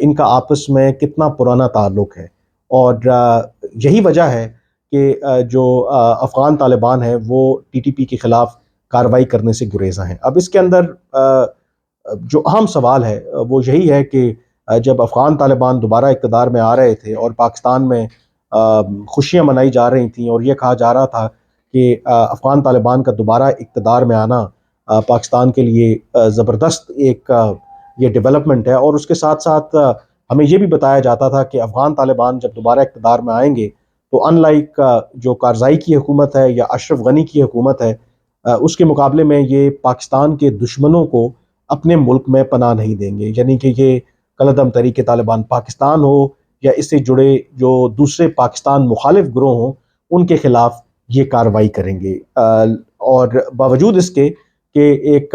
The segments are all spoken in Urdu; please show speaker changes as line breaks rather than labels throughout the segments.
ان کا آپس میں کتنا پرانا تعلق ہے، اور یہی وجہ ہے کہ جو افغان طالبان ہیں وہ ٹی ٹی پی کے خلاف کارروائی کرنے سے گریزاں ہیں۔ اب اس کے اندر جو اہم سوال ہے وہ یہی ہے کہ جب افغان طالبان دوبارہ اقتدار میں آ رہے تھے اور پاکستان میں خوشیاں منائی جا رہی تھیں اور یہ کہا جا رہا تھا کہ افغان طالبان کا دوبارہ اقتدار میں آنا پاکستان کے لیے زبردست ایک یہ ڈیولپمنٹ ہے، اور اس کے ساتھ ساتھ ہمیں یہ بھی بتایا جاتا تھا کہ افغان طالبان جب دوبارہ اقتدار میں آئیں گے تو ان لائک جو کارزائی کی حکومت ہے یا اشرف غنی کی حکومت ہے، اس کے مقابلے میں یہ پاکستان کے دشمنوں کو اپنے ملک میں پناہ نہیں دیں گے، یعنی کہ یہ کالعدم تحریک طالبان پاکستان ہو یا اس سے جڑے جو دوسرے پاکستان مخالف گروہ ہوں ان کے خلاف یہ کارروائی کریں گے۔ اور باوجود اس کے کہ ایک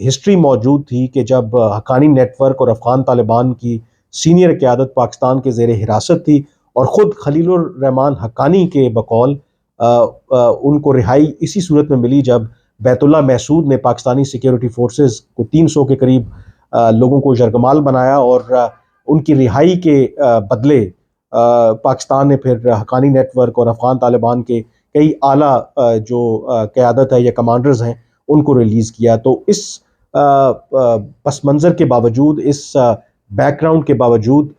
ہسٹری موجود تھی کہ جب حقانی نیٹ ورک اور افغان طالبان کی سینئر قیادت پاکستان کے زیر حراست تھی اور خود خلیل الرحمان حقانی کے بقول ان کو رہائی اسی صورت میں ملی جب بیت اللہ محسود نے پاکستانی سیکیورٹی فورسز کو 300 کے قریب لوگوں کو یرغمال بنایا، اور ان کی رہائی کے بدلے پاکستان نے پھر حقانی نیٹ ورک اور افغان طالبان کے کئی اعلیٰ جو قیادت ہے یا کمانڈرز ہیں ان کو ریلیز کیا۔ تو اس پس منظر کے باوجود، اس بیک گراؤنڈ کے باوجود،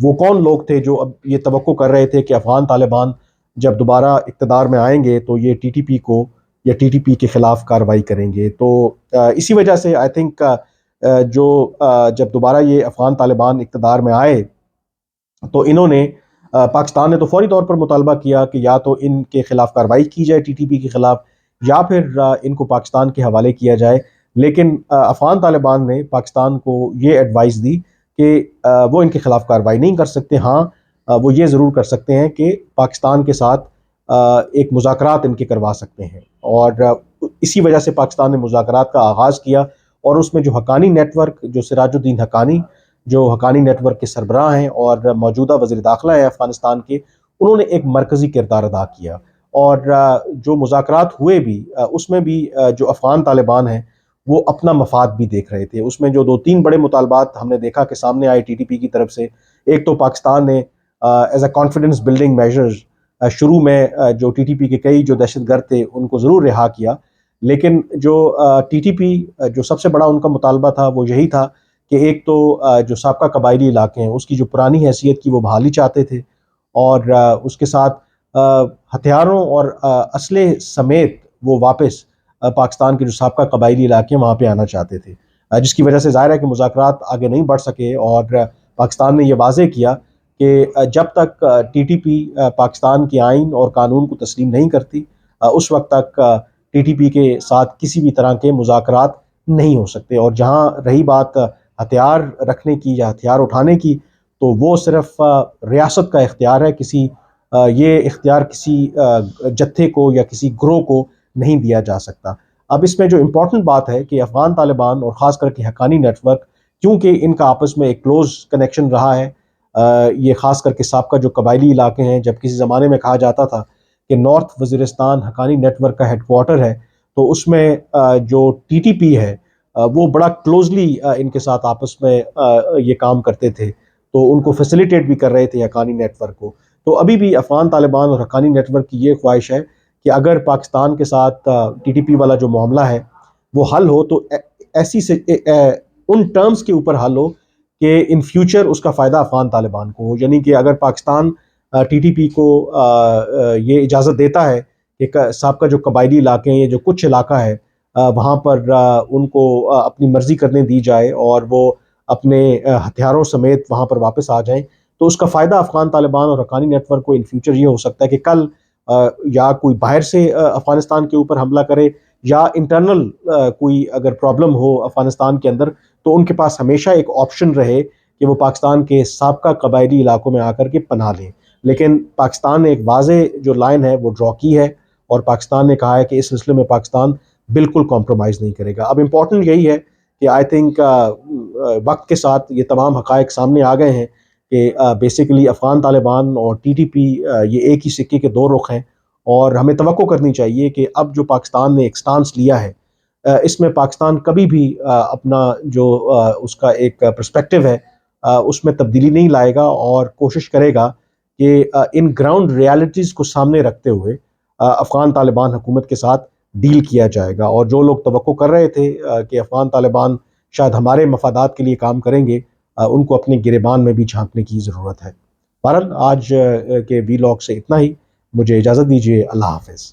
وہ کون لوگ تھے جو اب یہ توقع کر رہے تھے کہ افغان طالبان جب دوبارہ اقتدار میں آئیں گے تو یہ ٹی ٹی پی کو یا ٹی ٹی پی کے خلاف کارروائی کریں گے؟ تو اسی وجہ سے آئی تھنک جو جب دوبارہ یہ افغان طالبان اقتدار میں آئے تو انہوں نے پاکستان نے تو فوری طور پر مطالبہ کیا کہ یا تو ان کے خلاف کارروائی کی جائے ٹی ٹی پی کے خلاف، یا پھر ان کو پاکستان کے حوالے کیا جائے۔ لیکن افغان طالبان نے پاکستان کو یہ ایڈوائز دی کہ وہ ان کے خلاف کارروائی نہیں کر سکتے، ہاں وہ یہ ضرور کر سکتے ہیں کہ پاکستان کے ساتھ ایک مذاکرات ان کے کروا سکتے ہیں، اور اسی وجہ سے پاکستان نے مذاکرات کا آغاز کیا، اور اس میں جو حقانی نیٹ ورک، جو سراج الدین حقانی جو حقانی نیٹ ورک کے سربراہ ہیں اور موجودہ وزیر داخلہ ہے افغانستان کے، انہوں نے ایک مرکزی کردار ادا کیا، اور جو مذاکرات ہوئے بھی اس میں بھی جو افغان طالبان ہیں وہ اپنا مفاد بھی دیکھ رہے تھے۔ اس میں جو 2-3 بڑے مطالبات ہم نے دیکھا کہ سامنے آئے ٹی ٹی پی کی طرف سے، ایک تو پاکستان نے as a confidence building measures شروع میں جو ٹی ٹی پی کے کئی جو دہشت گرد تھے ان کو ضرور رہا کیا، لیکن جو ٹی ٹی پی جو سب سے بڑا ان کا مطالبہ تھا وہ یہی تھا کہ ایک تو جو سابقہ قبائلی علاقے ہیں اس کی جو پرانی حیثیت کی وہ بحالی چاہتے تھے، اور اس کے ساتھ ہتھیاروں اور اسلحے سمیت وہ واپس پاکستان کے جو سابقہ قبائلی علاقے ہیں وہاں پہ آنا چاہتے تھے، جس کی وجہ سے ظاہر ہے کہ مذاکرات آگے نہیں بڑھ سکے، اور پاکستان نے یہ واضح کیا کہ جب تک ٹی ٹی پی پاکستان کے آئین اور قانون کو تسلیم نہیں کرتی اس وقت تک ٹی ٹی پی کے ساتھ کسی بھی طرح کے مذاکرات نہیں ہو سکتے۔ اور جہاں رہی بات ہتھیار رکھنے کی یا ہتھیار اٹھانے کی، تو وہ صرف ریاست کا اختیار ہے، یہ اختیار کسی جتھے کو یا کسی گروہ کو نہیں دیا جا سکتا۔ اب اس میں جو امپورٹنٹ بات ہے کہ افغان طالبان اور خاص کر کے حقانی نیٹ ورک، کیونکہ ان کا آپس میں ایک کلوز کنیکشن رہا ہے، یہ خاص کر کے سابقہ جو قبائلی علاقے ہیں، جب کسی زمانے میں کہا جاتا تھا کہ North Waziristan Haqqani network کا ہیڈ کوارٹر ہے، تو اس میں جو ٹی ٹی پی ہے وہ بڑا کلوزلی ان کے ساتھ آپس میں یہ کام کرتے تھے، تو ان کو فیسیلیٹیٹ بھی کر رہے تھے حقانی نیٹ ورک کو۔ تو ابھی بھی افغان طالبان اور حقانی نیٹ ورک کی یہ خواہش ہے کہ اگر پاکستان کے ساتھ ٹی ٹی پی والا جو معاملہ ہے وہ حل ہو تو ایسی سے ان ٹرمز کے اوپر حل ہو کہ ان فیوچر اس کا فائدہ افغان طالبان کو ہو، یعنی کہ اگر پاکستان ٹی ٹی پی کو یہ اجازت دیتا ہے کہ سابقہ جو قبائلی علاقے ہیں، یہ جو کچھ علاقہ ہے وہاں پر ان کو اپنی مرضی کرنے دی جائے اور وہ اپنے ہتھیاروں سمیت وہاں پر واپس آ جائیں، تو اس کا فائدہ افغان طالبان اور حقانی نیٹ ورک کو ان فیوچر یہ ہو سکتا ہے کہ کل یا کوئی باہر سے افغانستان کے اوپر حملہ کرے، یا انٹرنل کوئی اگر پرابلم ہو افغانستان کے اندر، تو ان کے پاس ہمیشہ ایک آپشن رہے کہ وہ پاکستان کے سابقہ قبائلی علاقوں میں آ کر کے پناہ لیں۔ لیکن پاکستان نے ایک واضح جو لائن ہے وہ ڈرا کی ہے، اور پاکستان نے کہا ہے کہ اس سلسلے میں پاکستان بالکل کمپرومائز نہیں کرے گا۔ اب امپورٹنٹ یہی ہے کہ آئی تھنک وقت کے ساتھ یہ تمام حقائق سامنے آ گئے ہیں کہ بیسیکلی افغان طالبان اور ٹی ٹی پی یہ ایک ہی سکے کے دو رخ ہیں، اور ہمیں توقع کرنی چاہیے کہ اب جو پاکستان نے ایک سٹانس لیا ہے اس میں پاکستان کبھی بھی اپنا جو اس کا ایک پرسپیکٹو ہے اس میں تبدیلی نہیں لائے گا اور کوشش کرے گا کہ ان گراؤنڈ ریالٹیز کو سامنے رکھتے ہوئے افغان طالبان حکومت کے ساتھ ڈیل کیا جائے گا. اور جو لوگ توقع کر رہے تھے کہ افغان طالبان شاید ہمارے مفادات کے لیے کام کریں گے، ان کو اپنے گریبان میں بھی جھانکنے کی ضرورت ہے. بہرحال آج کے وی لاگ سے اتنا ہی. مجھے اجازت دیجیے. اللہ حافظ.